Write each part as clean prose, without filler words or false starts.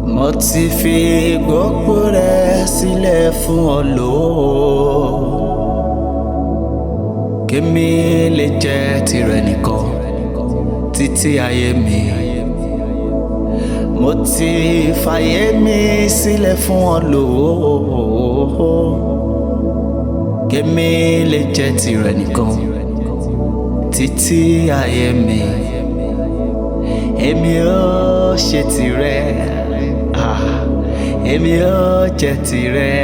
mo ti fi gbogbo rẹ̀ sílẹ̀ fún ọ lò kémi lè jẹ́ tìrẹ nìkan títí ayé mi. Mo ti fàyè mi sílẹ̀ fún ọ lò kémi lè jẹ́ tìrẹ nìkan títí ayé mi. Èmi ó ṣe tìrẹ, èmi ó jẹ́ tìrẹ.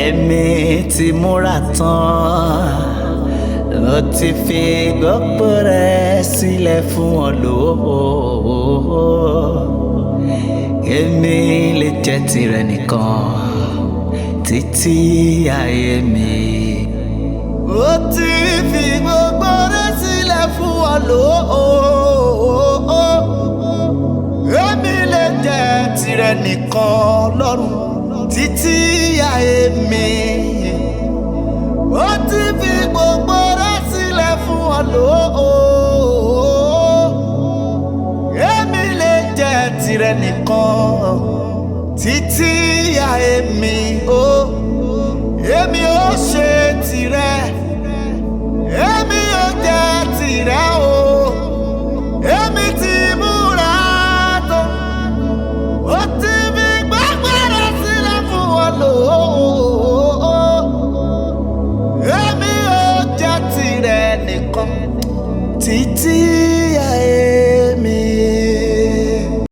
Èmi ti múra tán, mo ti fi gbogbo rẹ̀ sílẹ̀ fún ọ lò kémi lè jẹ́ tìrẹ nìkan títí ayé mi. Mo ti fi gbogbo rẹ̀ sílẹ̀ fún ọ lò kémi lè jẹ́ tìrẹ nìkan lọ́run títí ayé mi. Mo ti fi gbogbo rẹ̀ sílẹ̀ fún ọ lò kémi lè jẹ́ tìrẹ nìkan títí ayé mi. Èmi ó ṣe